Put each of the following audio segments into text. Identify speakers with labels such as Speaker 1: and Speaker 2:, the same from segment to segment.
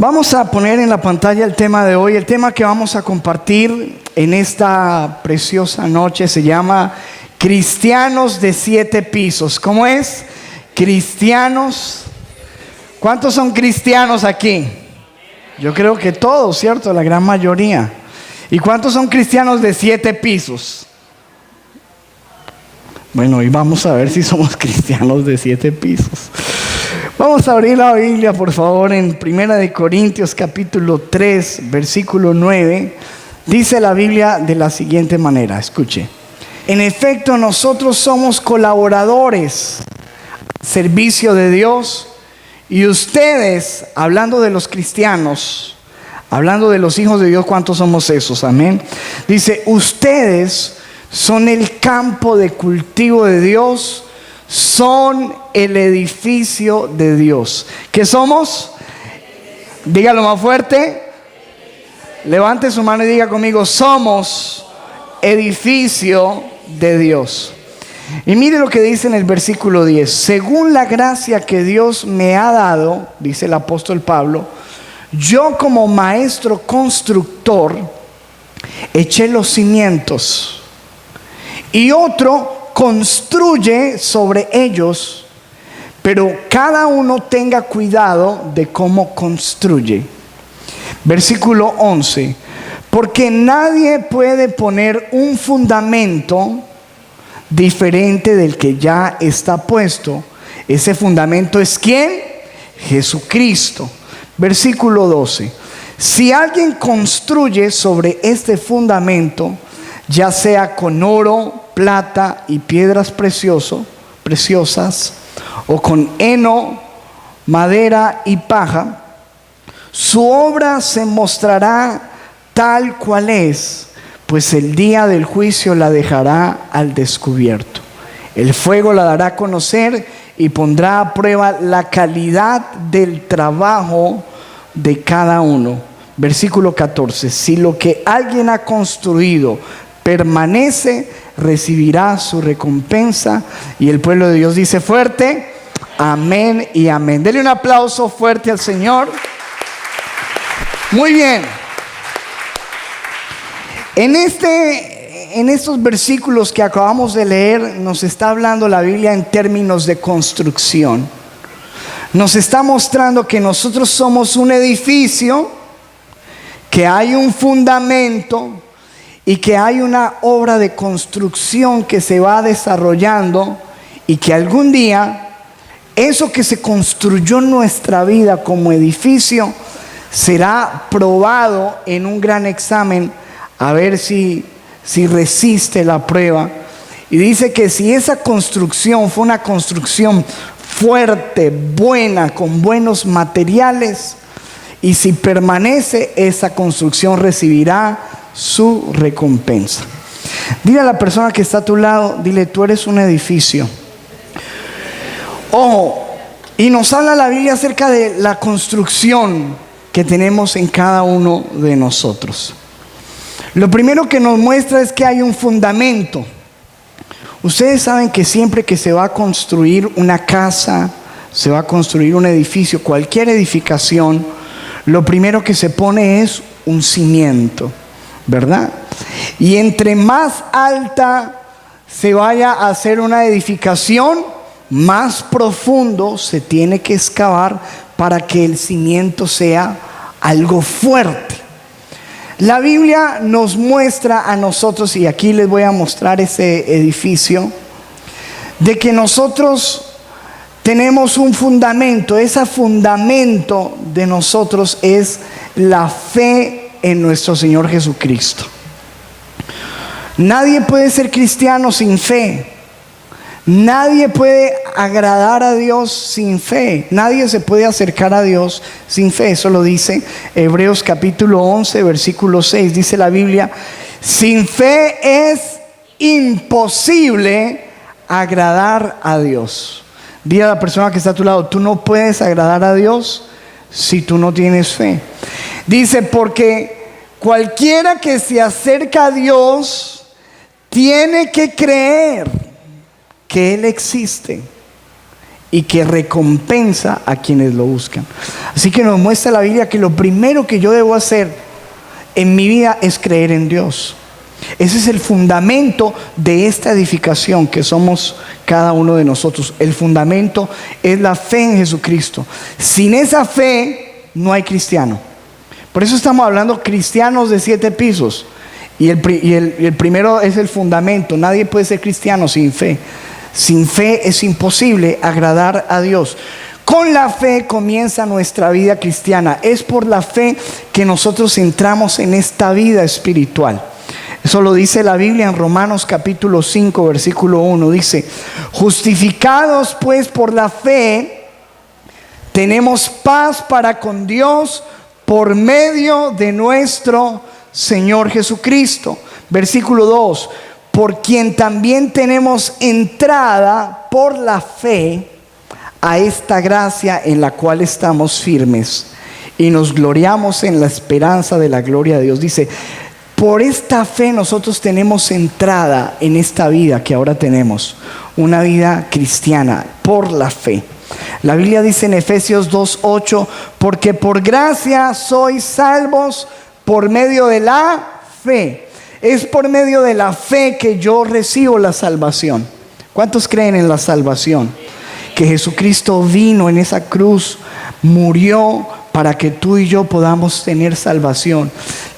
Speaker 1: Vamos a poner en la pantalla el tema de hoy. El tema que vamos a compartir en esta preciosa noche se llama Cristianos de 7 pisos. ¿Cómo es? Cristianos. ¿Cuántos son cristianos aquí? Yo creo que todos, ¿cierto? La gran mayoría. ¿Y cuántos son cristianos de 7 pisos? Bueno, hoy vamos a ver si somos cristianos de 7 pisos. Vamos a abrir la Biblia, por favor, en 1 Corintios capítulo 3, versículo 9. Dice la Biblia de la siguiente manera, escuche. En efecto, nosotros somos colaboradores al servicio de Dios, y ustedes, hablando de los cristianos, hablando de los hijos de Dios, ¿cuántos somos esos? Amén. Dice, ustedes son el campo de cultivo de Dios, son el edificio de Dios. ¿Qué somos? Dígalo más fuerte. Levante su mano y diga conmigo, somos edificio de Dios. Y mire lo que dice en el versículo 10. Según la gracia que Dios me ha dado, dice el apóstol Pablo, yo como maestro constructor eché los cimientos y otro construye sobre ellos, pero cada uno tenga cuidado de cómo construye. Versículo 11. Porque nadie puede poner un fundamento diferente del que ya está puesto. Ese fundamento es ¿quién? Jesucristo. Versículo 12. Si alguien construye sobre este fundamento, ya sea con oro, plata y piedras preciosas, o con heno, madera y paja, su obra se mostrará tal cual es, pues el día del juicio la dejará al descubierto. El fuego la dará a conocer y pondrá a prueba la calidad del trabajo de cada uno. Versículo 14. Si lo que alguien ha construido permanece, recibirá su recompensa. Y el pueblo de Dios dice fuerte, amén y amén. Denle un aplauso fuerte al Señor. Muy bien. En estos versículos que acabamos de leer, nos está hablando la Biblia en términos de construcción. Nos está mostrando que nosotros somos un edificio, que hay un fundamento y que hay una obra de construcción que se va desarrollando, y que algún día eso que se construyó en nuestra vida como edificio será probado en un gran examen a ver si resiste la prueba. Y dice que si esa construcción fue una construcción fuerte, buena, con buenos materiales, y si permanece, esa construcción recibirá su recompensa. Dile a la persona que está a tu lado, dile, tú eres un edificio. Ojo, y nos habla la Biblia acerca de la construcción que tenemos en cada uno de nosotros. Lo primero que nos muestra es que hay un fundamento. Ustedes saben que siempre que se va a construir una casa, se va a construir un edificio, cualquier edificación, lo primero que se pone es un cimiento, ¿verdad? Y entre más alta se vaya a hacer una edificación, más profundo se tiene que excavar para que el cimiento sea algo fuerte. La Biblia nos muestra a nosotros, y aquí les voy a mostrar ese edificio, de que nosotros tenemos un fundamento. Ese fundamento de nosotros es la fe en nuestro Señor Jesucristo. Nadie puede ser cristiano sin fe. Nadie puede agradar a Dios sin fe. Nadie se puede acercar a Dios sin fe. Eso lo dice Hebreos capítulo 11, versículo 6. Dice la Biblia, sin fe es imposible agradar a Dios. Dile a la persona que está a tu lado, tú no puedes agradar a Dios si tú no tienes fe. Dice, porque cualquiera que se acerca a Dios tiene que creer que Él existe y que recompensa a quienes lo buscan. Así que nos muestra la Biblia que lo primero que yo debo hacer en mi vida es creer en Dios. Ese es el fundamento de esta edificación que somos cada uno de nosotros. El fundamento es la fe en Jesucristo. Sin esa fe no hay cristiano. Por eso estamos hablando cristianos de 7 pisos. Y el primero es el fundamento. Nadie puede ser cristiano sin fe. Sin fe es imposible agradar a Dios. Con la fe comienza nuestra vida cristiana. Es por la fe que nosotros entramos en esta vida espiritual. Eso lo dice la Biblia en Romanos capítulo 5, versículo 1. Dice: justificados pues por la fe, tenemos paz para con Dios por medio de nuestro Señor Jesucristo. Versículo 2: por quien también tenemos entrada por la fe a esta gracia en la cual estamos firmes y nos gloriamos en la esperanza de la gloria de Dios. Dice, por esta fe nosotros tenemos entrada en esta vida que ahora tenemos, una vida cristiana, por la fe. La Biblia dice en Efesios 2:8, porque por gracia sois salvos por medio de la fe. Es por medio de la fe que yo recibo la salvación. ¿Cuántos creen en la salvación? Que Jesucristo vino en esa cruz, murió para que tú y yo podamos tener salvación.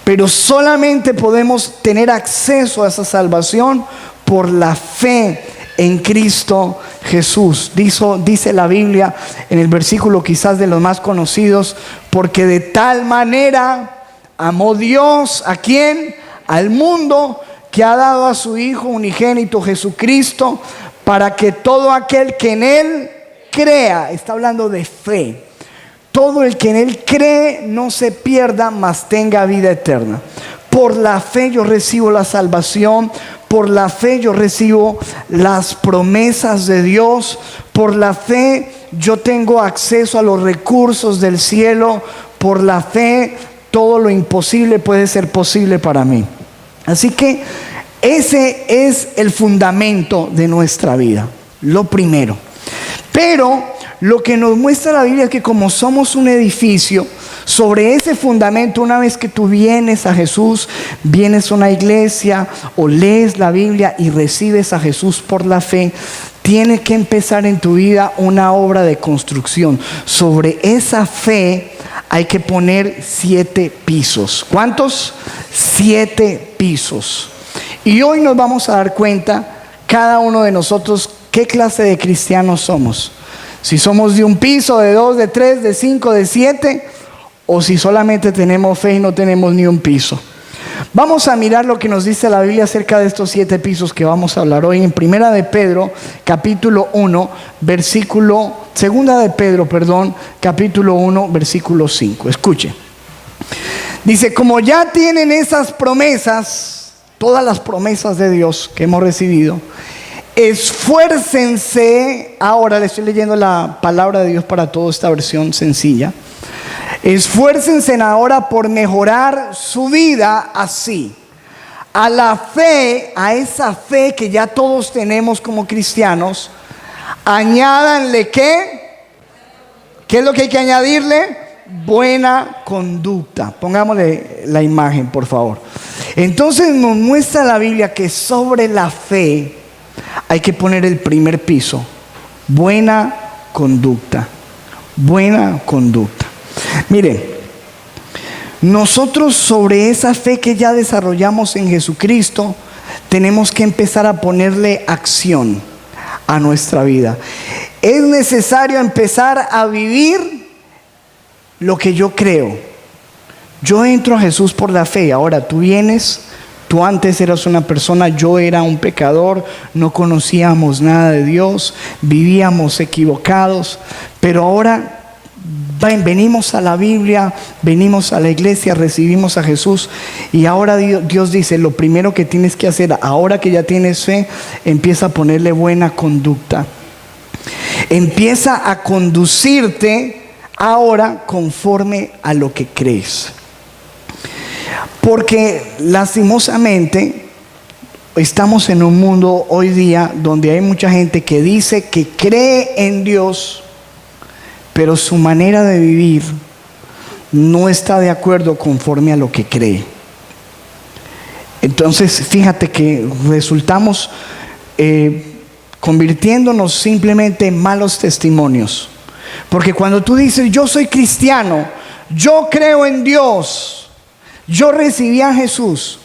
Speaker 1: Pero solamente podemos tener acceso a esa salvación por la fe en Cristo Jesús. Dice la Biblia en el versículo quizás de los más conocidos: porque de tal manera amó Dios, ¿a quién? Al mundo, que ha dado a su Hijo unigénito Jesucristo, para que todo aquel que en Él crea, está hablando de fe, todo el que en Él cree no se pierda, mas tenga vida eterna. Por la fe yo recibo la salvación, por la fe yo recibo las promesas de Dios, por la fe yo tengo acceso a los recursos del cielo, por la fe todo lo imposible puede ser posible para mí. Así que ese es el fundamento de nuestra vida, lo primero. Pero lo que nos muestra la Biblia es que como somos un edificio, sobre ese fundamento, una vez que tú vienes a Jesús, vienes a una iglesia o lees la Biblia y recibes a Jesús por la fe, tiene que empezar en tu vida una obra de construcción. Sobre esa fe hay que poner 7 pisos. ¿Cuántos? 7 pisos. Y hoy nos vamos a dar cuenta, cada uno de nosotros, qué clase de cristianos somos. Si somos de un piso, de 2, de 3, de 5, de 7, o si solamente tenemos fe y no tenemos ni un piso. Vamos a mirar lo que nos dice la Biblia acerca de estos 7 pisos que vamos a hablar hoy en Primera de Pedro, capítulo 1, capítulo 1, versículo 5. Escuche. Dice, como ya tienen esas promesas, todas las promesas de Dios que hemos recibido, esfuércense. Ahora le estoy leyendo la palabra de Dios para toda esta versión sencilla. Esfuércense ahora por mejorar su vida así. A la fe, a esa fe que ya todos tenemos como cristianos, añádanle ¿qué? ¿Qué es lo que hay que añadirle? Buena conducta. Pongámosle la imagen, por favor. Entonces nos muestra la Biblia que sobre la fe hay que poner el primer piso. Buena conducta. Buena conducta. Miren, nosotros sobre esa fe que ya desarrollamos en Jesucristo, tenemos que empezar a ponerle acción a nuestra vida. Es necesario empezar a vivir lo que yo creo. Yo entro a Jesús por la fe. Ahora tú vienes, tú antes eras una persona, yo era un pecador, no conocíamos nada de Dios, vivíamos equivocados, pero ahora venimos a la Biblia, venimos a la iglesia, recibimos a Jesús y ahora Dios dice, lo primero que tienes que hacer, ahora que ya tienes fe, empieza a ponerle buena conducta. Empieza a conducirte ahora conforme a lo que crees. Porque lastimosamente estamos en un mundo hoy día donde hay mucha gente que dice que cree en Dios, pero su manera de vivir no está de acuerdo conforme a lo que cree. Entonces, fíjate que resultamos convirtiéndonos simplemente en malos testimonios. Porque cuando tú dices, yo soy cristiano, yo creo en Dios, yo recibí a Jesús,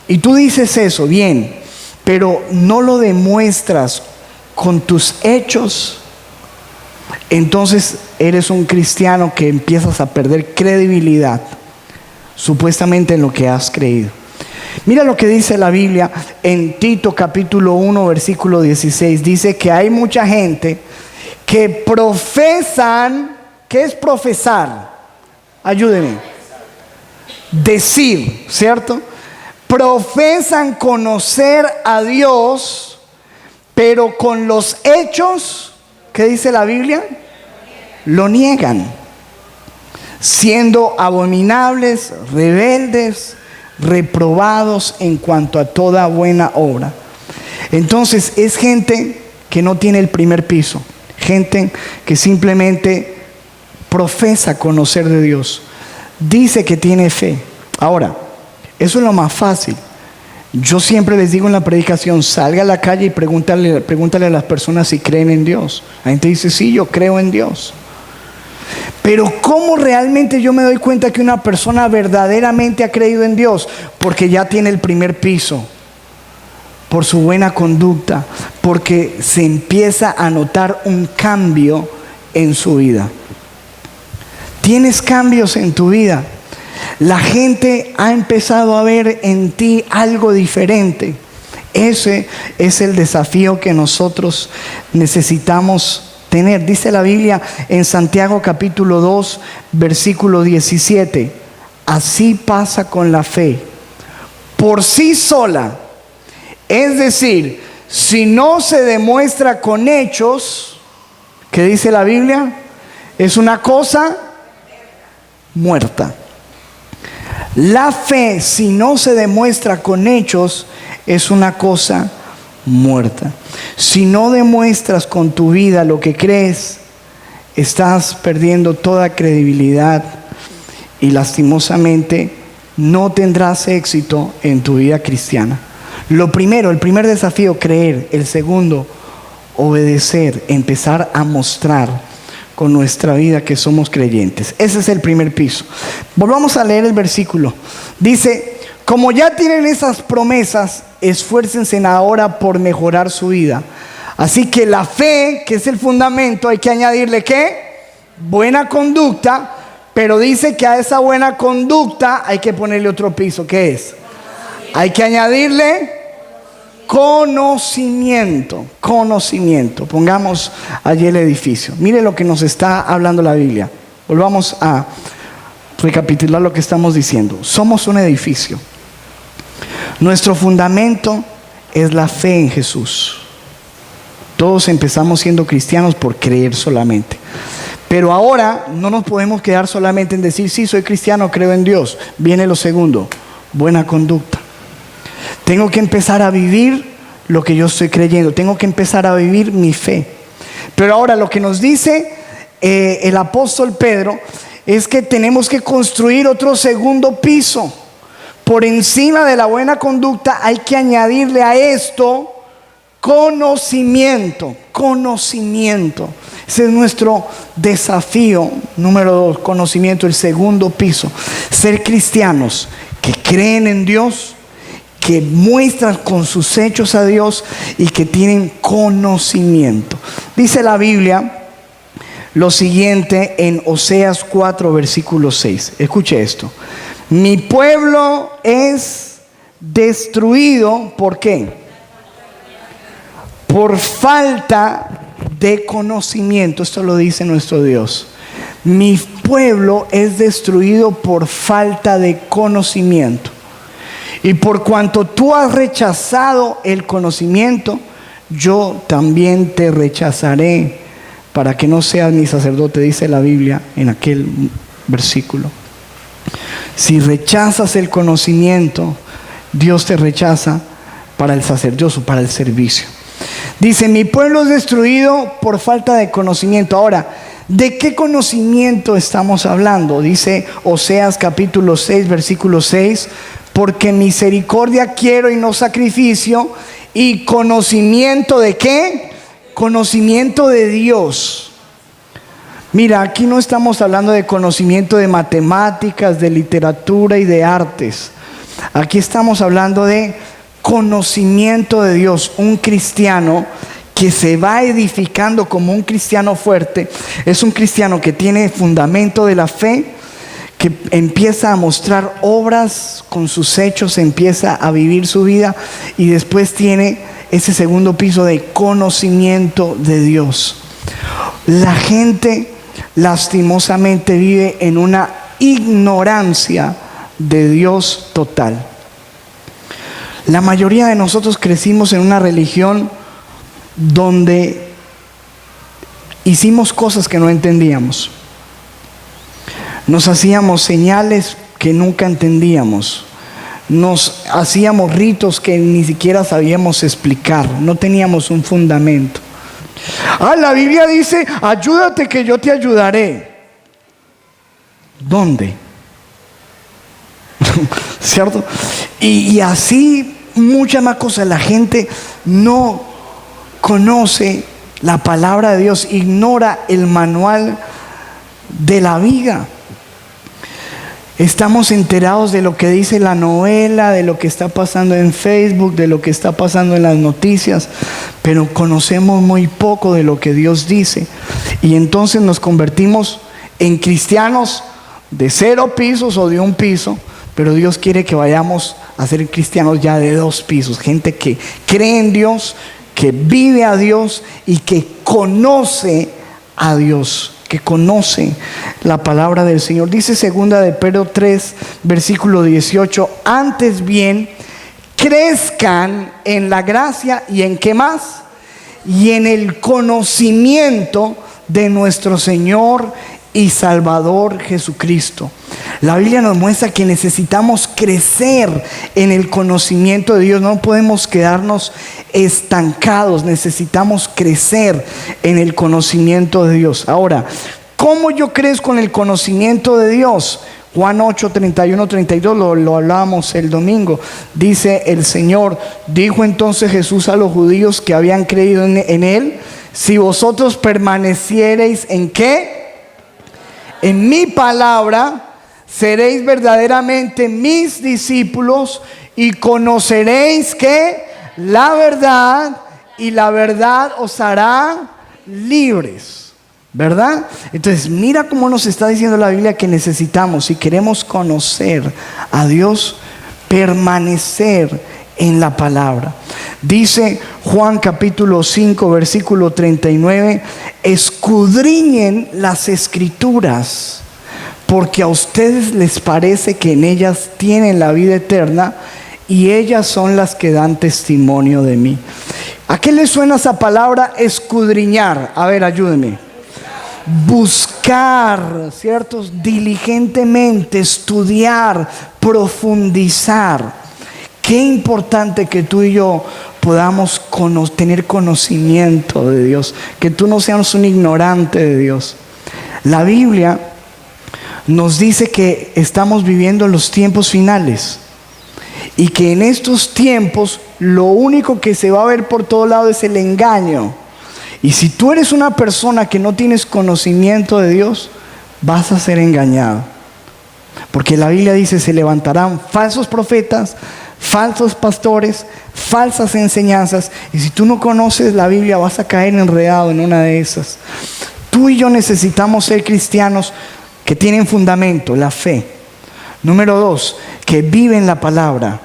Speaker 1: y tú dices eso, bien, pero no lo demuestras con tus hechos, entonces eres un cristiano que empiezas a perder credibilidad, supuestamente en lo que has creído. Mira lo que dice la Biblia en Tito capítulo 1 versículo 16. Dice que hay mucha gente que profesan. ¿Qué es profesar? Ayúdeme. Decir, ¿cierto? Profesan conocer a Dios, pero con los hechos, ¿qué dice la Biblia? Lo niegan, siendo abominables, rebeldes, reprobados en cuanto a toda buena obra. Entonces es gente que no tiene el primer piso, gente que simplemente profesa conocer de Dios, dice que tiene fe. Ahora, eso es lo más fácil. Yo siempre les digo en la predicación, salga a la calle y pregúntale a las personas si creen en Dios. La gente dice, sí, yo creo en Dios. Pero ¿cómo realmente yo me doy cuenta que una persona verdaderamente ha creído en Dios? Porque ya tiene el primer piso, por su buena conducta, porque se empieza a notar un cambio en su vida. Tienes cambios en tu vida. La gente ha empezado a ver en ti algo diferente. Ese es el desafío que nosotros necesitamos tener. Dice la Biblia en Santiago capítulo 2 versículo 17. Así pasa con la fe. Por sí sola. Es decir, si no se demuestra con hechos, ¿qué dice la Biblia? Es una cosa muerta. La fe, si no se demuestra con hechos, es una cosa muerta. Si no demuestras con tu vida lo que crees, estás perdiendo toda credibilidad y lastimosamente no tendrás éxito en tu vida cristiana. Lo primero, el primer desafío, creer. El segundo, obedecer, empezar a mostrar con nuestra vida que somos creyentes. Ese es el primer piso. Volvamos a leer el versículo. Dice, como ya tienen esas promesas, esfuércense ahora por mejorar su vida. Así que la fe, que es el fundamento, hay que añadirle ¿qué? Buena conducta, pero dice que a esa buena conducta hay que ponerle otro piso. ¿Qué es? Hay que añadirle conocimiento. Pongamos allí el edificio. Mire lo que nos está hablando la Biblia. Volvamos a recapitular lo que estamos diciendo. Somos un edificio. Nuestro fundamento es la fe en Jesús. Todos empezamos siendo cristianos por creer solamente. Pero ahora no nos podemos quedar solamente en decir, sí, soy cristiano, creo en Dios. Viene lo segundo, buena conducta. Tengo que empezar a vivir lo que yo estoy creyendo. Tengo que empezar a vivir mi fe. Pero ahora lo que nos dice el apóstol Pedro es que tenemos que construir otro segundo piso. Por encima de la buena conducta hay que añadirle a esto conocimiento. Ese es nuestro desafío número 2, conocimiento, el segundo piso. Ser cristianos que creen en Dios, que muestran con sus hechos a Dios y que tienen conocimiento. Dice la Biblia lo siguiente en Oseas 4 versículo 6. Escuche esto. Mi pueblo es destruido, ¿por qué? Por falta de conocimiento. Esto lo dice nuestro Dios. Mi pueblo es destruido por falta de conocimiento. Y por cuanto tú has rechazado el conocimiento, yo también te rechazaré para que no seas mi sacerdote, dice la Biblia en aquel versículo. Si rechazas el conocimiento, Dios te rechaza para el sacerdocio, para el servicio. Dice, mi pueblo es destruido por falta de conocimiento. Ahora, ¿de qué conocimiento estamos hablando? Dice Oseas capítulo 6, versículo 6, porque misericordia quiero y no sacrificio, y conocimiento ¿de qué? Conocimiento de Dios. Mira, aquí no estamos hablando de conocimiento de matemáticas, de literatura y de artes. Aquí estamos hablando de conocimiento de Dios. Un cristiano que se va edificando como un cristiano fuerte es un cristiano que tiene fundamento de la fe, que empieza a mostrar obras con sus hechos, empieza a vivir su vida y después tiene ese segundo piso de conocimiento de Dios. La gente lastimosamente vive en una ignorancia de Dios total. La mayoría de nosotros crecimos en una religión donde hicimos cosas que no entendíamos. Nos hacíamos señales que nunca entendíamos. Nos hacíamos ritos que ni siquiera sabíamos explicar. No teníamos un fundamento. La Biblia dice, ayúdate que yo te ayudaré. ¿Dónde? ¿Cierto? Y así muchas más cosas. La gente no conoce la palabra de Dios, ignora el manual de la vida. Estamos enterados de lo que dice la novela, de lo que está pasando en Facebook, de lo que está pasando en las noticias, pero conocemos muy poco de lo que Dios dice. Y entonces nos convertimos en cristianos de 0 pisos o de 1 piso, pero Dios quiere que vayamos a ser cristianos ya de 2 pisos. Gente que cree en Dios, que vive a Dios y que conoce a Dios, que conoce la palabra del Señor. Dice 2 de Pedro 3, versículo 18, antes bien, crezcan en la gracia y en ¿qué más? Y en el conocimiento de nuestro Señor y Salvador Jesucristo. La Biblia nos muestra que necesitamos crecer en el conocimiento de Dios. No podemos quedarnos estancados. Necesitamos crecer en el conocimiento de Dios. Ahora, ¿cómo yo crezco en el conocimiento de Dios? Juan 8, 31, 32, lo hablábamos el domingo. Dice el Señor, dijo entonces Jesús a los judíos que habían creído en Él, si vosotros permaneciereis ¿en qué? En mi palabra, seréis verdaderamente mis discípulos y conoceréis que la verdad, y la verdad os hará libres. ¿Verdad? Entonces mira cómo nos está diciendo la Biblia que necesitamos, si queremos conocer a Dios, permanecer en la palabra. Dice Juan capítulo 5 versículo 39, escudriñen las escrituras, porque a ustedes les parece que en ellas tienen la vida eterna y ellas son las que dan testimonio de mí. ¿A qué le suena esa palabra escudriñar? A ver, ayúdenme. Buscar, ¿cierto? Diligentemente, estudiar, profundizar. Qué importante que tú y yo podamos tener conocimiento de Dios, que tú no seas un ignorante de Dios. La Biblia nos dice que estamos viviendo los tiempos finales y que en estos tiempos lo único que se va a ver por todo lado es el engaño. Y si tú eres una persona que no tienes conocimiento de Dios, vas a ser engañado. Porque la Biblia dice, se levantarán falsos profetas, falsos pastores, falsas enseñanzas. Y si tú no conoces la Biblia, vas a caer enredado en una de esas. Tú y yo necesitamos ser cristianos que tienen fundamento, la fe. Número 2, que viven la palabra,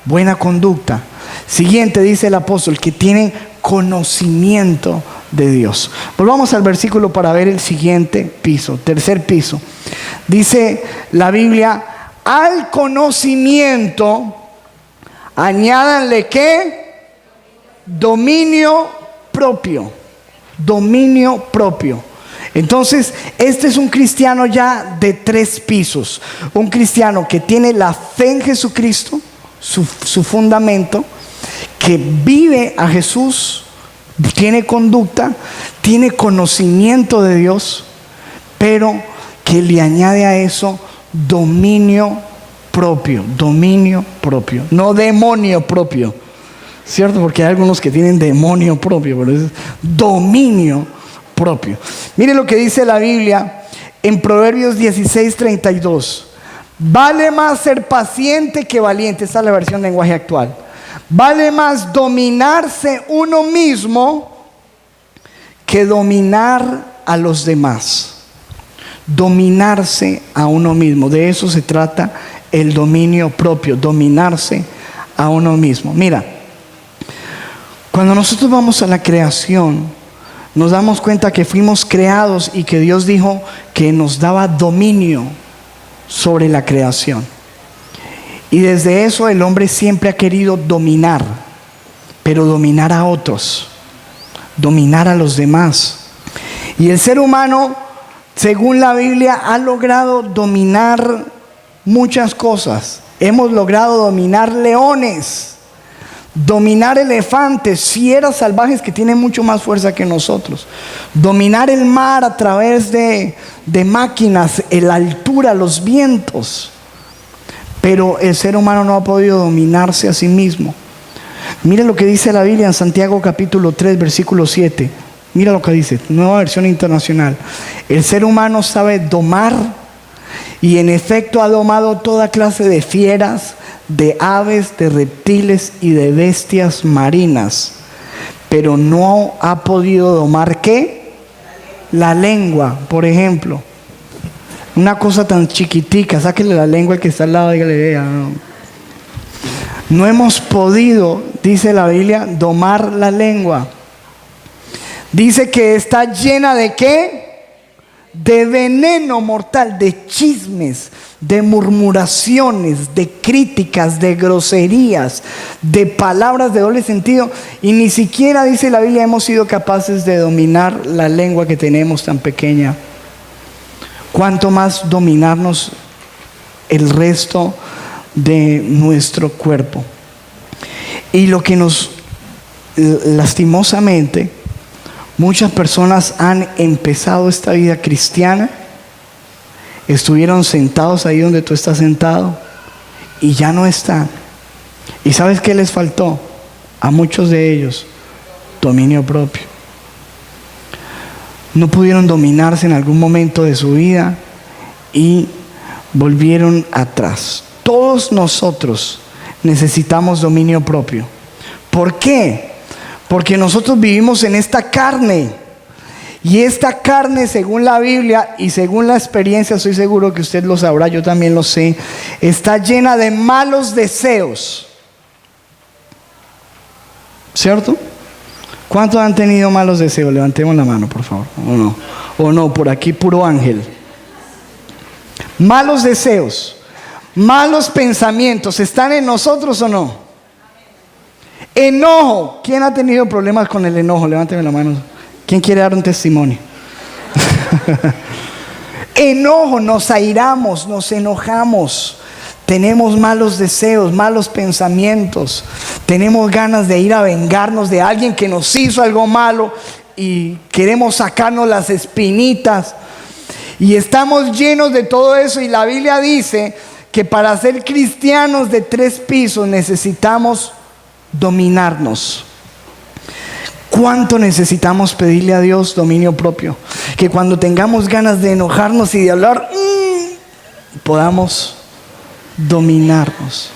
Speaker 1: buena conducta. Siguiente, dice el apóstol, que tienen conocimiento de Dios. Volvamos al versículo para ver el siguiente piso, tercer piso. Dice la Biblia, al conocimiento añádanle ¿qué? Dominio propio. Dominio propio. Entonces, este es un cristiano ya de 3 pisos. Un cristiano que tiene la fe en Jesucristo, su fundamento, que vive a Jesús, tiene conducta, tiene conocimiento de Dios, pero que le añade a eso dominio propio, no demonio propio, ¿cierto? Porque hay algunos que tienen demonio propio, pero es dominio propio. Mire lo que dice la Biblia en Proverbios 16:32. Vale más ser paciente que valiente. Esta es la versión de lenguaje actual. Vale más dominarse uno mismo que dominar a los demás. Dominarse a uno mismo. De eso se trata el dominio propio, dominarse a uno mismo. Mira, cuando nosotros vamos a la creación, nos damos cuenta que fuimos creados y que Dios dijo que nos daba dominio sobre la creación. Y desde eso el hombre siempre ha querido dominar, pero dominar a otros, dominar a los demás. Y el ser humano, según la Biblia, ha logrado dominar muchas cosas. Hemos logrado dominar leones, dominar elefantes, fieras salvajes que tienen mucho más fuerza que nosotros, dominar el mar a través de máquinas, la altura, los vientos. Pero el ser humano no ha podido dominarse a sí mismo. Mira lo que dice la Biblia en Santiago capítulo 3 versículo 7. Mira lo que dice, nueva versión internacional. El ser humano sabe domar, y en efecto ha domado toda clase de fieras, de aves, de reptiles y de bestias marinas, pero no ha podido domar ¿qué? La lengua, por ejemplo. Una cosa tan chiquitica, sáquele la lengua al que está al lado, dígale, no hemos podido, dice la Biblia, domar la lengua. Dice que está llena de ¿qué? De veneno mortal, de chismes, de murmuraciones, de críticas, de groserías, de palabras de doble sentido. Y ni siquiera, dice la Biblia, hemos sido capaces de dominar la lengua que tenemos tan pequeña. ¿Cuánto más dominarnos el resto de nuestro cuerpo? Y lo que nos, lastimosamente, muchas personas han empezado esta vida cristiana, estuvieron sentados ahí donde tú estás sentado y ya no están. ¿Y sabes qué les faltó? A muchos de ellos, dominio propio. No pudieron dominarse en algún momento de su vida y volvieron atrás. Todos nosotros necesitamos dominio propio. ¿Por qué? Porque nosotros vivimos en esta carne. Y esta carne, según la Biblia y según la experiencia, estoy seguro que usted lo sabrá, yo también lo sé, está llena de malos deseos. ¿Cierto? ¿Cuántos han tenido malos deseos? Levantemos la mano, por favor. O no, por aquí puro ángel. Malos deseos, malos pensamientos, ¿están en nosotros o no? Enojo. ¿Quién ha tenido problemas con el enojo? Levánteme la mano. ¿Quién quiere dar un testimonio? Enojo, nos airamos, nos enojamos. Tenemos malos deseos, malos pensamientos. Tenemos ganas de ir a vengarnos de alguien que nos hizo algo malo y queremos sacarnos las espinitas. Y estamos llenos de todo eso, y la Biblia dice que para ser cristianos de 3 pisos necesitamos dominarnos. ¿Cuánto necesitamos pedirle a Dios dominio propio? Que cuando tengamos ganas de enojarnos y de hablar, podamos dominarnos.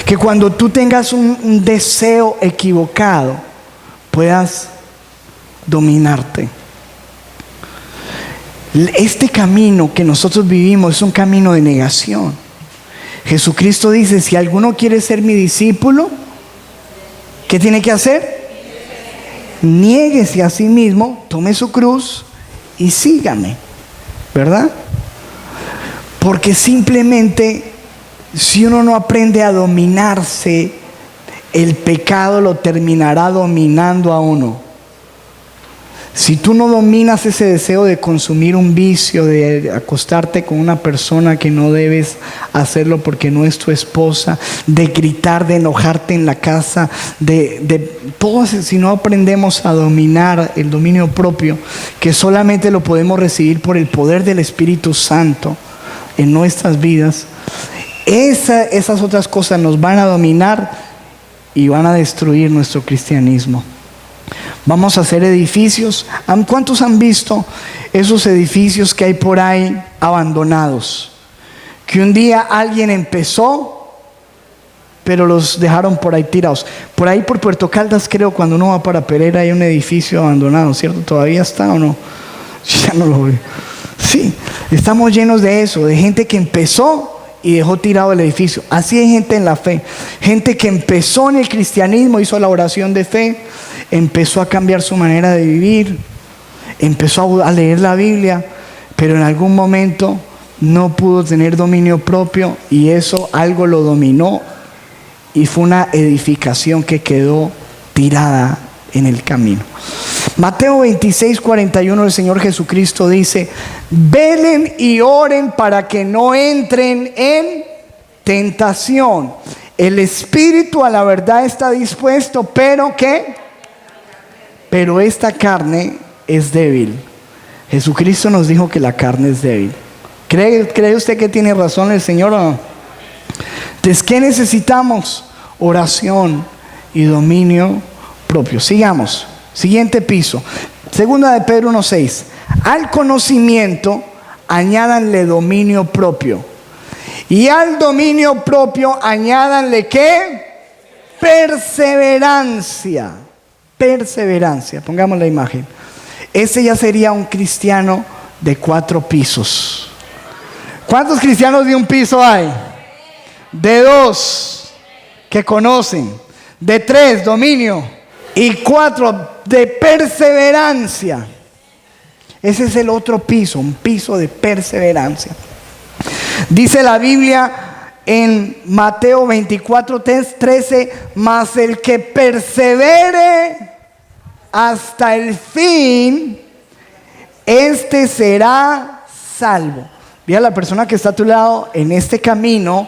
Speaker 1: Que cuando tú tengas un deseo equivocado, puedas dominarte. Este camino que nosotros vivimos es un camino de negación. Jesucristo dice, si alguno quiere ser mi discípulo, ¿qué tiene que hacer? Niéguese a sí mismo, tome su cruz y sígame, ¿verdad? Porque simplemente, si uno no aprende a dominarse, el pecado lo terminará dominando a uno. Si tú no dominas ese deseo de consumir un vicio, de acostarte con una persona que no debes hacerlo porque no es tu esposa, de gritar, de enojarte en la casa, todo eso, si no aprendemos a dominar el dominio propio, que solamente lo podemos recibir por el poder del Espíritu Santo en nuestras vidas, esas otras cosas nos van a dominar y van a destruir nuestro cristianismo. Vamos a hacer edificios. ¿Cuántos han visto esos edificios que hay por ahí abandonados? Que un día alguien empezó, pero los dejaron por ahí tirados. Por ahí por Puerto Caldas, creo, cuando uno va para Pereira, hay un edificio abandonado, ¿cierto? ¿Todavía está o no? Ya no lo veo. Sí, estamos llenos de eso, de gente que empezó y dejó tirado el edificio. Así hay gente en la fe, gente que empezó en el cristianismo, hizo la oración de fe, empezó a cambiar su manera de vivir, empezó a leer la Biblia, pero en algún momento no pudo tener dominio propio y eso algo lo dominó y fue una edificación que quedó tirada en el camino. Mateo 26:41, el Señor Jesucristo dice: velen y oren para que no entren en tentación. El espíritu a la verdad está dispuesto, pero ¿qué? Pero esta carne es débil. Jesucristo nos dijo que la carne es débil. ¿Cree usted que tiene razón el Señor o no? Entonces, ¿qué necesitamos? Oración y dominio propio. Sigamos. Siguiente piso. Segunda de Pedro 1:6. Al conocimiento añádanle dominio propio. Y al dominio propio añádanle ¿qué? Perseverancia. Perseverancia. Pongamos la imagen. Ese ya sería un cristiano de 4 pisos. ¿Cuántos cristianos de un piso hay? De 2 que conocen. De 3, dominio. Y 4, de perseverancia. Ese es el otro piso, un piso de perseverancia. Dice la Biblia en Mateo 24:13: mas el que persevere hasta el fin, este será salvo. Mira a la persona que está a tu lado: en este camino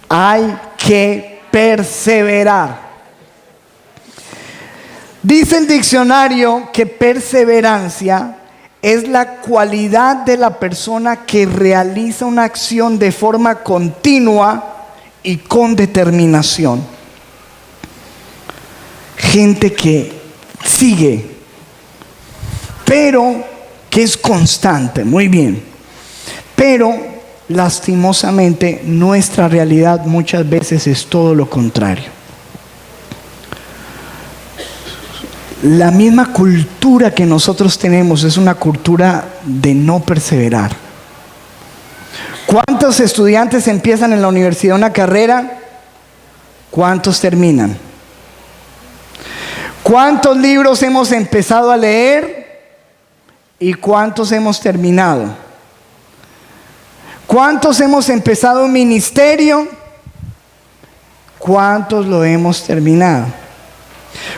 Speaker 1: hay que perseverar. Dice el diccionario que perseverancia es la cualidad de la persona que realiza una acción de forma continua y con determinación. Gente que sigue, pero que es constante, muy bien. Pero lastimosamente nuestra realidad muchas veces es todo lo contrario. La misma cultura que nosotros tenemos es una cultura de no perseverar. ¿Cuántos estudiantes empiezan en la universidad una carrera? ¿Cuántos terminan? ¿Cuántos libros hemos empezado a leer? ¿Y cuántos hemos terminado? ¿Cuántos hemos empezado un ministerio? ¿Cuántos lo hemos terminado?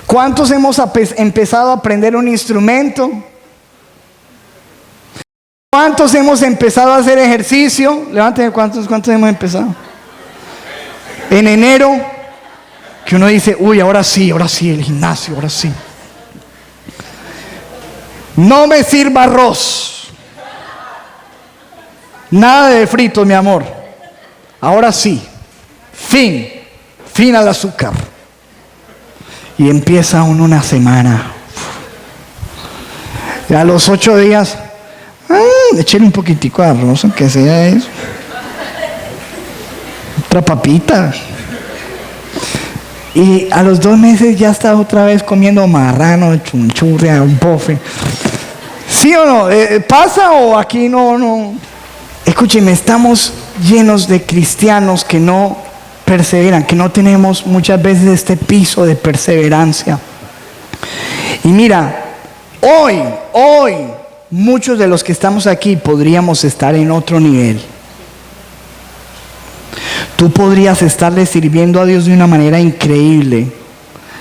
Speaker 1: ¿Cuántos hemos empezado a aprender un instrumento? ¿Cuántos hemos empezado a hacer ejercicio? Levanten, ¿cuántos hemos empezado? En enero, que uno dice: uy, ahora sí, el gimnasio, ahora sí. No me sirva arroz. Nada de fritos, mi amor. Ahora sí. Fin al azúcar. Y empieza uno una semana. Y a los 8 días, échale un poquitico de arroz, aunque sea eso. Otra papita. Y a los 2 meses ya está otra vez comiendo marrano, chunchurria, un bofe. ¿Sí o no? ¿Pasa o aquí no? Escúcheme, estamos llenos de cristianos que no perseveran, que no tenemos muchas veces este piso de perseverancia. Y mira, hoy muchos de los que estamos aquí podríamos estar en otro nivel. Tú podrías estarle sirviendo a Dios de una manera increíble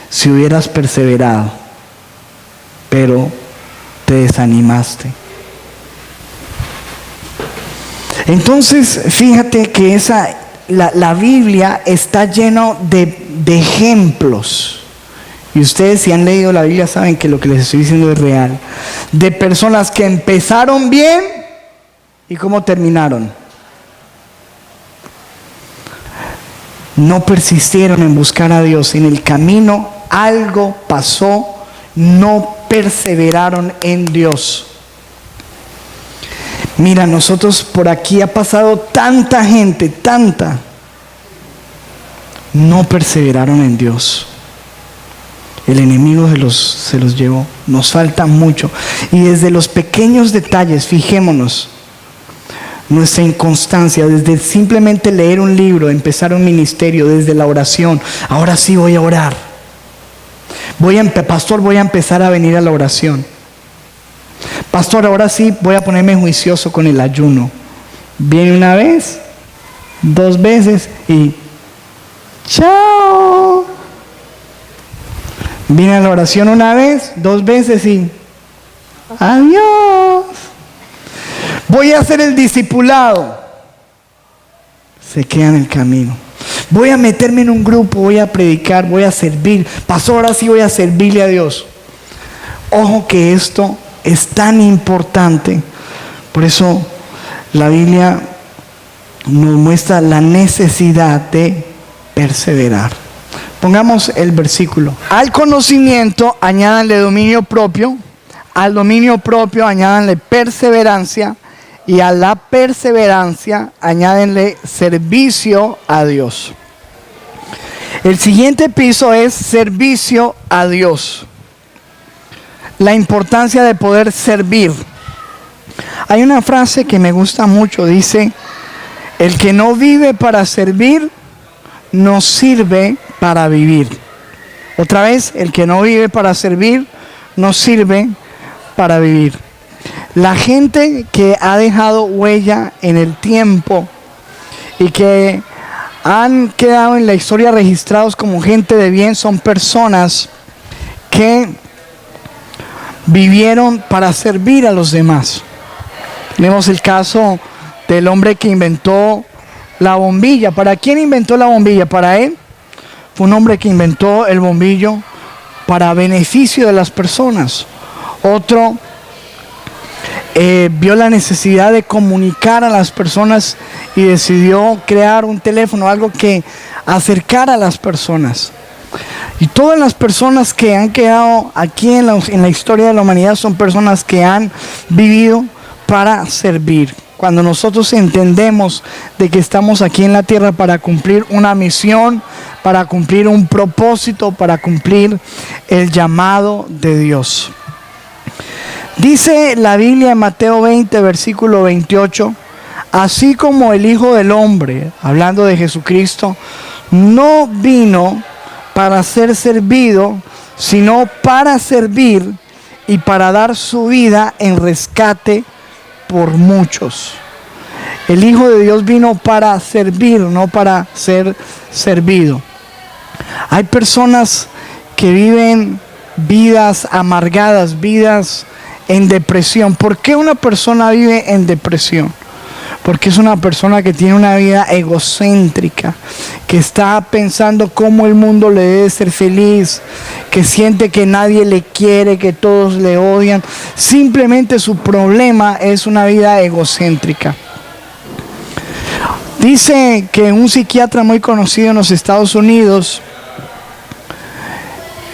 Speaker 1: si hubieras perseverado, pero te desanimaste. Entonces, fíjate que la Biblia está lleno de ejemplos. Y ustedes, si han leído la Biblia, saben que lo que les estoy diciendo es real. De personas que empezaron bien y cómo terminaron. No persistieron en buscar a Dios. En el camino algo pasó. No perseveraron en Dios. Mira, nosotros por aquí ha pasado tanta gente, tanta. No perseveraron en Dios. El enemigo se los llevó. Nos falta mucho. Y desde los pequeños detalles, fijémonos, nuestra inconstancia, desde simplemente leer un libro, empezar un ministerio, desde la oración. Ahora sí voy a orar. Pastor, voy a empezar a venir a la oración. Pastor, ahora sí voy a ponerme juicioso con el ayuno. Viene una vez, 2 veces y ¡chao! Viene a la oración una vez, 2 veces y ¡adiós! Voy a hacer el discipulado. Se queda en el camino. Voy a meterme en un grupo, voy a predicar, voy a servir. Pastor, ahora sí voy a servirle a Dios. Ojo que esto es tan importante. Por eso la Biblia nos muestra la necesidad de perseverar. Pongamos el versículo. Al conocimiento añádanle dominio propio, al dominio propio añádanle perseverancia, y a la perseverancia añádenle servicio a Dios. El siguiente piso es servicio a Dios. La importancia de poder servir. Hay una frase que me gusta mucho, dice: el que no vive para servir, no sirve para vivir. Otra vez, el que no vive para servir, no sirve para vivir. La gente que ha dejado huella en el tiempo y que han quedado en la historia registrados como gente de bien son personas que vivieron para servir a los demás. Tenemos el caso del hombre que inventó la bombilla. ¿Para quién inventó la bombilla? Para él. Fue un hombre que inventó el bombillo para beneficio de las personas. Otro vio la necesidad de comunicar a las personas y decidió crear un teléfono, algo que acercara a las personas. Y todas las personas que han quedado aquí en la historia de la humanidad son personas que han vivido para servir. Cuando nosotros entendemos de que estamos aquí en la tierra para cumplir una misión, para cumplir un propósito, para cumplir el llamado de Dios. Dice la Biblia en Mateo 20, versículo 28, así como el Hijo del Hombre, hablando de Jesucristo, no vino para ser servido, sino para servir y para dar su vida en rescate por muchos. El Hijo de Dios vino para servir, no para ser servido. Hay personas que viven vidas amargadas, vidas en depresión. ¿Por qué una persona vive en depresión? Porque es una persona que tiene una vida egocéntrica, que está pensando cómo el mundo le debe ser feliz, que siente que nadie le quiere, que todos le odian. Simplemente su problema es una vida egocéntrica. Dice que un psiquiatra muy conocido en los Estados Unidos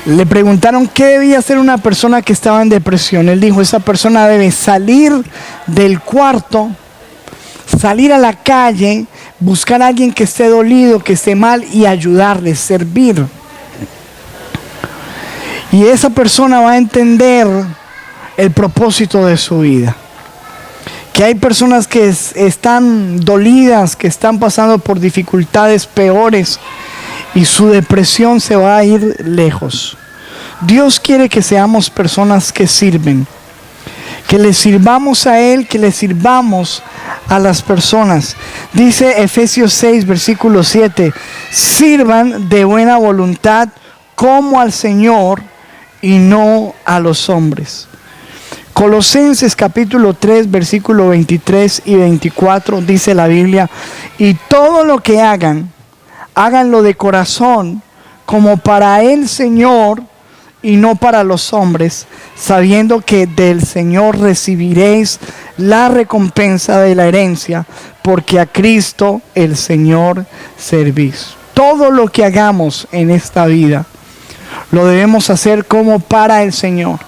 Speaker 1: le preguntaron qué debía hacer una persona que estaba en depresión. Él dijo: esa persona debe salir del cuarto, salir a la calle, buscar a alguien que esté dolido, que esté mal y ayudarle, servir. Y esa persona va a entender el propósito de su vida. Que hay personas que están dolidas, que están pasando por dificultades peores y su depresión se va a ir lejos. Dios quiere que seamos personas que sirven, que le sirvamos a Él, que le sirvamos a las personas. Dice Efesios 6, versículo 7, sirvan de buena voluntad como al Señor y no a los hombres. Colosenses capítulo 3, versículo 23 y 24, dice la Biblia: y todo lo que hagan, háganlo de corazón, como para el Señor y no para los hombres, sabiendo que del Señor recibiréis la recompensa de la herencia, porque a Cristo el Señor servís. Todo lo que hagamos en esta vida, lo debemos hacer como para el Señor.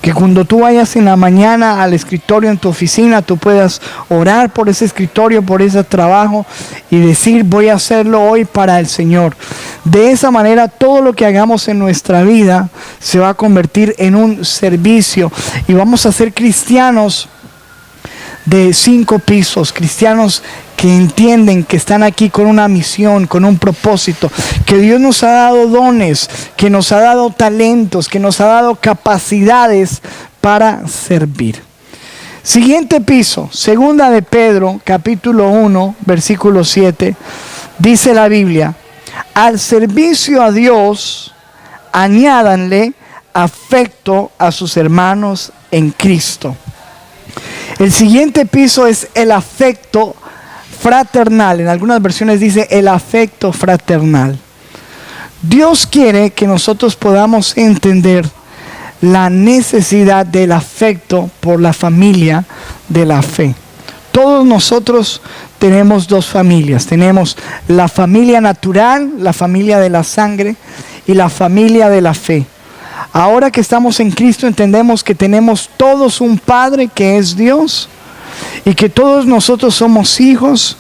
Speaker 1: Que cuando tú vayas en la mañana al escritorio en tu oficina, tú puedas orar por ese escritorio, por ese trabajo y decir: voy a hacerlo hoy para el Señor. De esa manera, todo lo que hagamos en nuestra vida se va a convertir en un servicio y vamos a ser cristianos de 5 pisos, cristianos que entienden que están aquí con una misión, con un propósito, que Dios nos ha dado dones, que nos ha dado talentos, que nos ha dado capacidades para servir. Siguiente piso, segunda de Pedro, capítulo 1, versículo 7, dice la Biblia: al servicio a Dios, añádanle afecto a sus hermanos en Cristo. El siguiente piso es el afecto fraternal. En algunas versiones dice el afecto fraternal. Dios quiere que nosotros podamos entender la necesidad del afecto por la familia de la fe. Todos nosotros tenemos 2 familias. Tenemos la familia natural, la familia de la sangre, y la familia de la fe. Ahora que estamos en Cristo, entendemos que tenemos todos un Padre que es Dios, y que todos nosotros somos hijos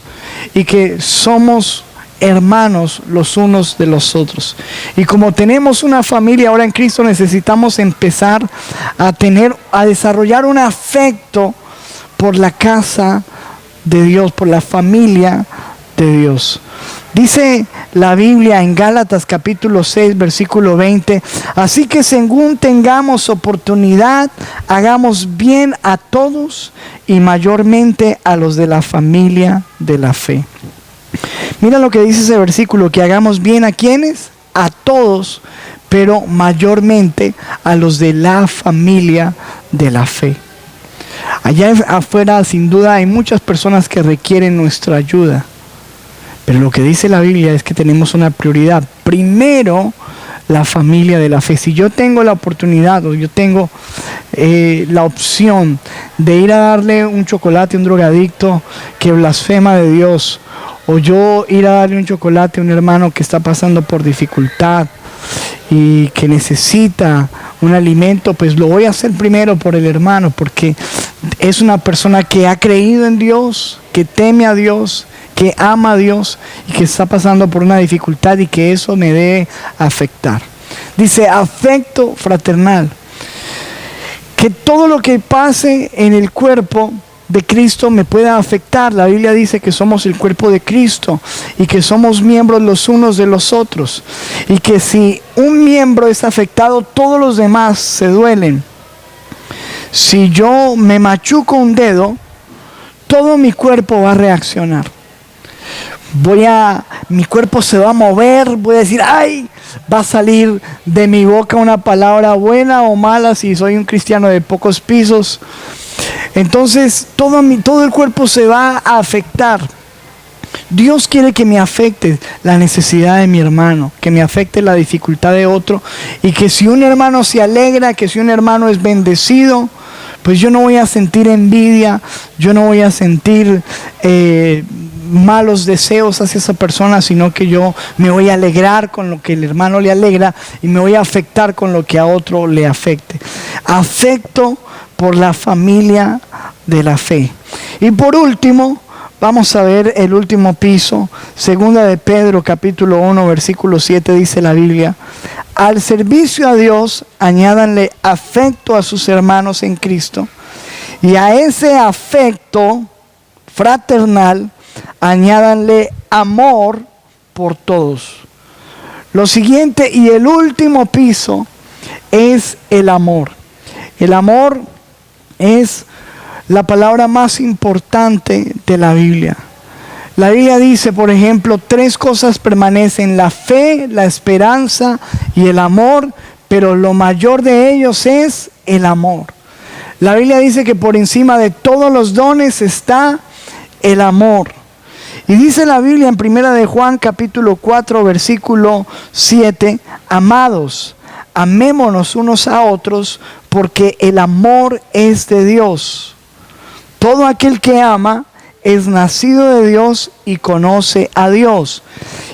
Speaker 1: y que somos hermanos los unos de los otros. Y como tenemos una familia ahora en Cristo, necesitamos empezar a desarrollar un afecto por la casa de Dios, por la familia de Dios. Dice la Biblia en Gálatas capítulo 6, versículo 20: así que según tengamos oportunidad, hagamos bien a todos y mayormente a los de la familia de la fe. Mira lo que dice ese versículo: que hagamos bien a quienes, a todos, pero mayormente a los de la familia de la fe. Allá afuera sin duda hay muchas personas que requieren nuestra ayuda. Pero lo que dice la Biblia es que tenemos una prioridad. Primero, la familia de la fe. Si yo tengo la oportunidad o yo tengo la opción de ir a darle un chocolate a un drogadicto que blasfema de Dios, o yo ir a darle un chocolate a un hermano que está pasando por dificultad y que necesita un alimento, pues lo voy a hacer primero por el hermano, porque es una persona que ha creído en Dios, que teme a Dios, que ama a Dios y que está pasando por una dificultad, y que eso me debe afectar. Dice afecto fraternal. Que todo lo que pase en el cuerpo de Cristo me pueda afectar. La Biblia dice que somos el cuerpo de Cristo y que somos miembros los unos de los otros. Y que si un miembro es afectado, todos los demás se duelen. Si yo me machuco un dedo, todo mi cuerpo va a reaccionar. Mi cuerpo se va a mover, voy a decir, ¡ay! Va a salir de mi boca una palabra buena o mala si soy un cristiano de pocos pisos. Entonces todo el cuerpo se va a afectar. Dios quiere que me afecte la necesidad de mi hermano, que me afecte la dificultad de otro, y que si un hermano se alegra, que si un hermano es bendecido, pues yo no voy a sentir envidia, yo no voy a sentir malos deseos hacia esa persona, sino que yo me voy a alegrar con lo que el hermano le alegra y me voy a afectar con lo que a otro le afecte. Afecto por la familia de la fe. Y por último, vamos a ver el último piso. Segunda de Pedro capítulo 1 versículo 7 dice la Biblia: al servicio a Dios añádanle afecto a sus hermanos en Cristo, y a ese afecto fraternal añádanle amor por todos. Lo siguiente y el último piso es el amor. El amor es la palabra más importante de la Biblia. La Biblia dice, por ejemplo, 3 cosas permanecen: la fe, la esperanza y el amor, pero lo mayor de ellos es el amor. La Biblia dice que por encima de todos los dones está el amor. Y dice la Biblia en 1 de Juan capítulo 4 versículo 7, amados, amémonos unos a otros porque el amor es de Dios. Todo aquel que ama es nacido de Dios y conoce a Dios.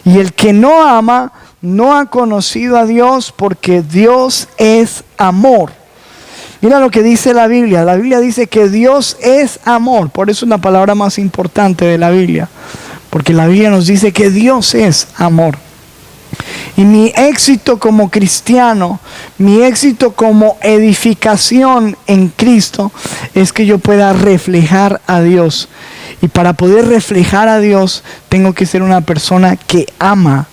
Speaker 1: Y el que no ama no ha conocido a Dios porque Dios es amor. Mira lo que dice la Biblia. La Biblia dice que Dios es amor. Por eso es la palabra más importante de la Biblia. Porque la Biblia nos dice que Dios es amor. Y mi éxito como cristiano, mi éxito como edificación en Cristo, es que yo pueda reflejar a Dios. Y para poder reflejar a Dios, tengo que ser una persona que ama,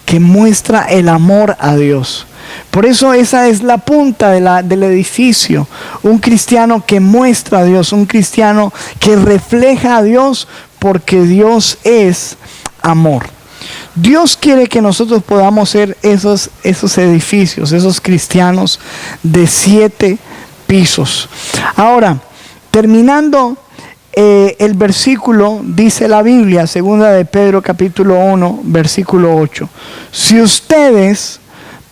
Speaker 1: que muestra el amor a Dios. Por eso esa es la punta del edificio. Un cristiano que muestra a Dios, un cristiano que refleja a Dios, porque Dios es amor. Dios quiere que nosotros podamos ser esos edificios, esos cristianos de 7 pisos. Ahora, terminando el versículo, dice la Biblia, segunda de Pedro capítulo 1, versículo 8. Si ustedes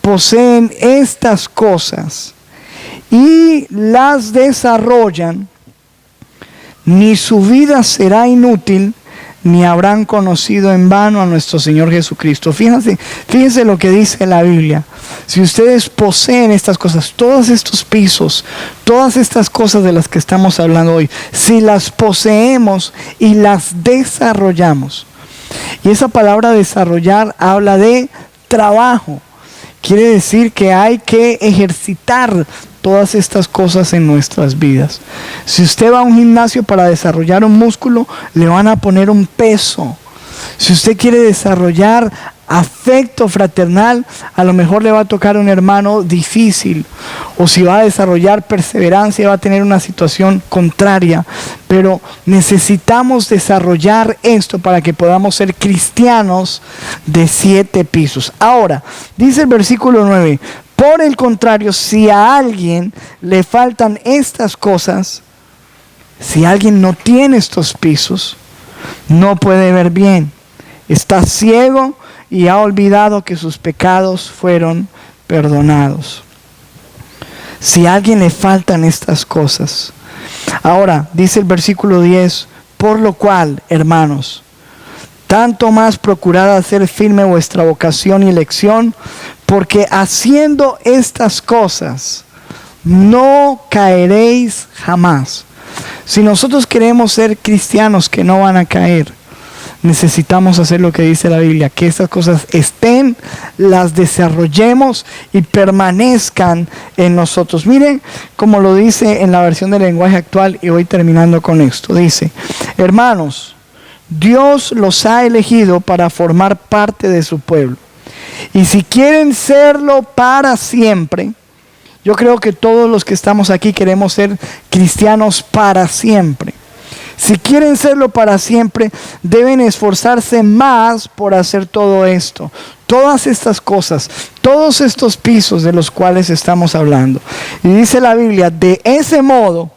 Speaker 1: poseen estas cosas y las desarrollan, ni su vida será inútil, ni habrán conocido en vano a nuestro Señor Jesucristo. Fíjense lo que dice la Biblia. Si ustedes poseen estas cosas, todos estos pisos, todas estas cosas de las que estamos hablando hoy, si las poseemos y las desarrollamos. Y esa palabra desarrollar habla de trabajo. Quiere decir que hay que ejercitar todas estas cosas en nuestras vidas. Si usted va a un gimnasio para desarrollar un músculo, le van a poner un peso. Si usted quiere desarrollar afecto fraternal, a lo mejor le va a tocar un hermano difícil. O si va a desarrollar perseverancia, va a tener una situación contraria. Pero necesitamos desarrollar esto para que podamos ser cristianos de 7 pisos. Ahora, dice el versículo 9, por el contrario, si a alguien le faltan estas cosas, si alguien no tiene estos pisos, no puede ver bien, está ciego y ha olvidado que sus pecados fueron perdonados. Si a alguien le faltan estas cosas. Ahora, dice el versículo 10, por lo cual, hermanos, tanto más procurad hacer firme vuestra vocación y elección, porque haciendo estas cosas no caeréis jamás. Si nosotros queremos ser cristianos que no van a caer, necesitamos hacer lo que dice la Biblia, que estas cosas estén, las desarrollemos y permanezcan en nosotros. Miren como lo dice en la versión del lenguaje actual, y voy terminando con esto. Dice, hermanos, Dios los ha elegido para formar parte de su pueblo. Y si quieren serlo para siempre, yo creo que todos los que estamos aquí queremos ser cristianos para siempre. Si quieren serlo para siempre, deben esforzarse más por hacer todo esto. Todas estas cosas, todos estos pisos de los cuales estamos hablando. Y dice la Biblia, de ese modo,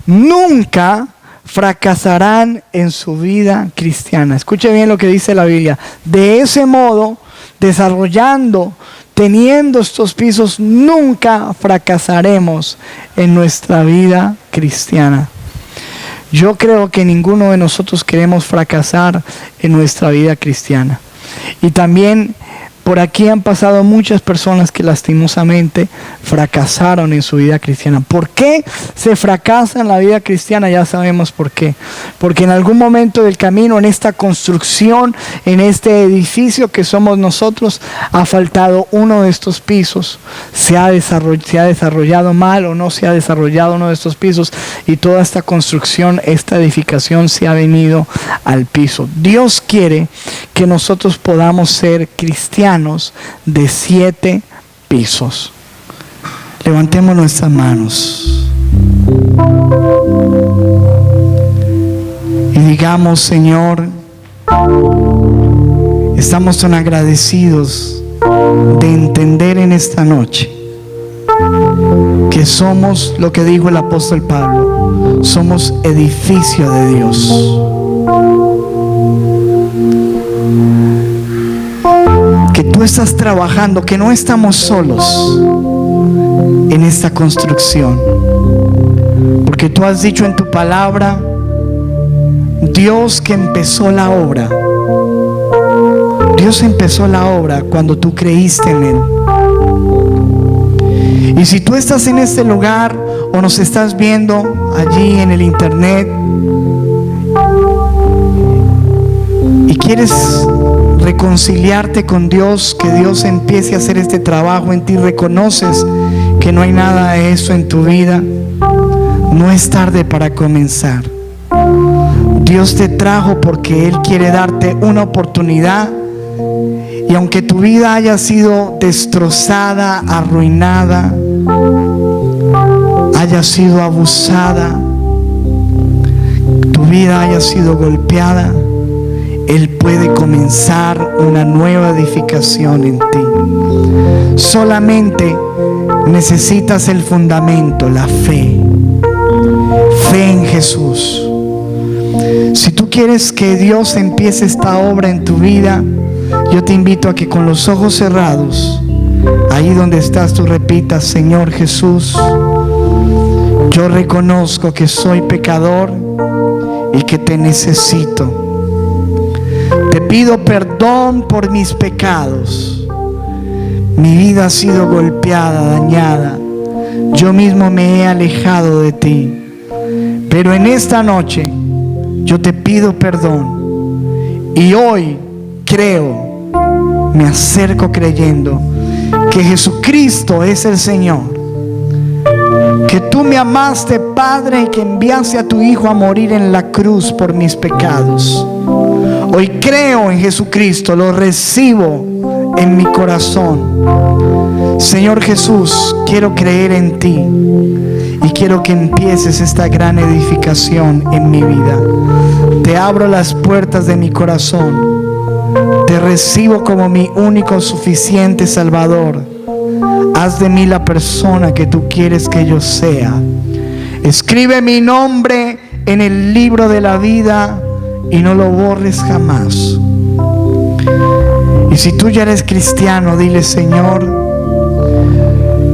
Speaker 1: nunca fracasarán en su vida cristiana. Escuche bien lo que dice la Biblia. De ese modo, desarrollando, teniendo estos pisos, nunca fracasaremos en nuestra vida cristiana. Yo creo que ninguno de nosotros queremos fracasar en nuestra vida cristiana. Y también por aquí han pasado muchas personas que lastimosamente fracasaron en su vida cristiana. ¿Por qué se fracasa en la vida cristiana? Ya sabemos por qué. Porque en algún momento del camino, en esta construcción, en este edificio que somos nosotros, ha faltado uno de estos pisos. Se ha desarrollado mal o no se ha desarrollado uno de estos pisos, y toda esta construcción, esta edificación se ha venido al piso. Dios quiere que nosotros podamos ser cristianos de 7 pisos. Levantemos nuestras manos y digamos, Señor, estamos tan agradecidos de entender en esta noche que somos lo que dijo el apóstol Pablo, somos edificio de Dios. Que tú estás trabajando, que no estamos solos en esta construcción, porque tú has dicho en tu palabra, Dios que empezó la obra, Dios empezó la obra cuando tú creíste en Él. Y si tú estás en este lugar o nos estás viendo allí en el internet y quieres reconciliarte con Dios, que Dios empiece a hacer este trabajo en ti, reconoces que no hay nada de eso en tu vida, no es tarde para comenzar. Dios te trajo porque Él quiere darte una oportunidad, y aunque tu vida haya sido destrozada, arruinada, haya sido abusada, tu vida haya sido golpeada, Él puede comenzar una nueva edificación en ti. Solamente necesitas el fundamento, la fe. Fe en Jesús. Si tú quieres que Dios empiece esta obra en tu vida, yo te invito a que con los ojos cerrados, ahí donde estás, tú repitas: Señor Jesús, yo reconozco que soy pecador y que te necesito. Te pido perdón por mis pecados. Mi vida ha sido golpeada, dañada. Yo mismo me he alejado de ti. Pero en esta noche yo te pido perdón. Y hoy creo, me acerco creyendo que Jesucristo es el Señor. Que tú me amaste, Padre, y que enviaste a tu Hijo a morir en la cruz por mis pecados. Hoy creo en Jesucristo, lo recibo en mi corazón. Señor Jesús, quiero creer en ti y quiero que empieces esta gran edificación en mi vida. Te abro las puertas de mi corazón. Te recibo como mi único suficiente Salvador. Haz de mí la persona que tú quieres que yo sea. Escribe mi nombre en el libro de la vida y no lo borres jamás. Y si tú ya eres cristiano, dile: Señor,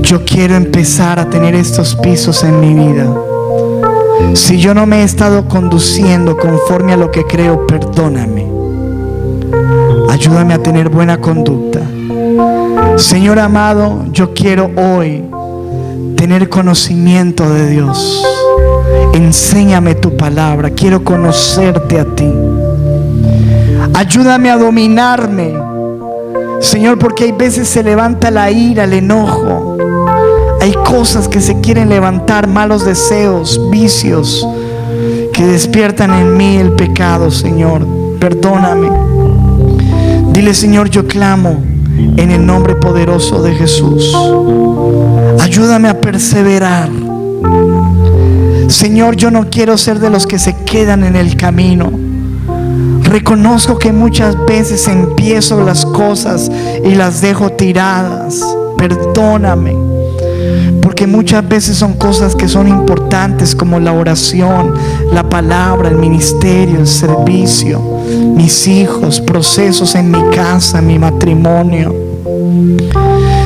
Speaker 1: yo quiero empezar a tener estos pisos en mi vida. Si yo no me he estado conduciendo conforme a lo que creo, perdóname. Ayúdame a tener buena conducta. Señor amado, yo quiero hoy tener conocimiento de Dios. Enséñame tu palabra. Quiero conocerte a ti. Ayúdame a dominarme, Señor, porque hay veces se levanta la ira, el enojo. Hay cosas que se quieren levantar, malos deseos, vicios que despiertan en mí el pecado. Señor, perdóname. Dile: Señor, yo clamo en el nombre poderoso de Jesús. Ayúdame a perseverar. Señor, yo no quiero ser de los que se quedan en el camino. Reconozco que muchas veces empiezo las cosas y las dejo tiradas. Perdóname, porque muchas veces son cosas que son importantes, como la oración, la palabra, el ministerio, el servicio, mis hijos, procesos en mi casa, mi matrimonio.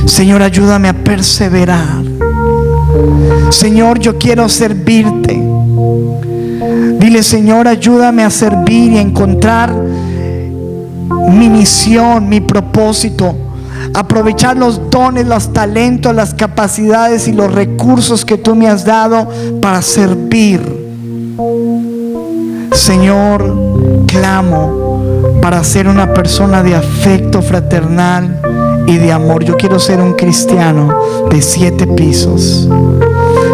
Speaker 1: Señor, ayúdame a perseverar. Señor, yo quiero servirte. Dile: Señor, ayúdame a servir y a encontrar mi misión, mi propósito. Aprovechar los dones, los talentos, las capacidades y los recursos que tú me has dado para servir. Señor, clamo para ser una persona de afecto fraternal y de amor. Yo quiero ser un cristiano de 7 pisos.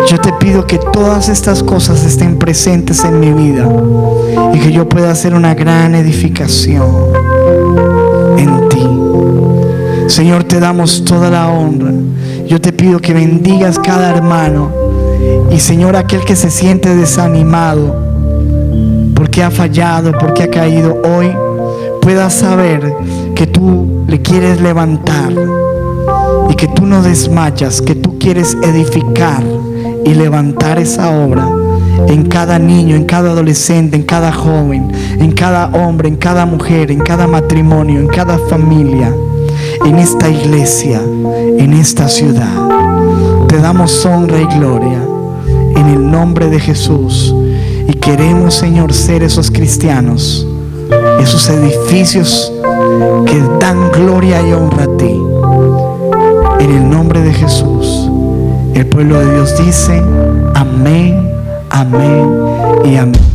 Speaker 1: Yo te pido que todas estas cosas estén presentes en mi vida y que yo pueda hacer una gran edificación en ti. Señor, te damos toda la honra. Yo te pido que bendigas cada hermano. Y Señor, aquel que se siente desanimado porque ha fallado, porque ha caído, hoy pueda saber que tú le quieres levantar y que tú no desmayas, que tú quieres edificar y levantar esa obra en cada niño, en cada adolescente, en cada joven, en cada hombre, en cada mujer, en cada matrimonio, en cada familia, en esta iglesia, en esta ciudad. Te damos honra y gloria en el nombre de Jesús. Y queremos, Señor, ser esos cristianos, esos edificios que dan gloria y honra a ti. En el nombre de Jesús. El pueblo de Dios dice amén, amén y amén.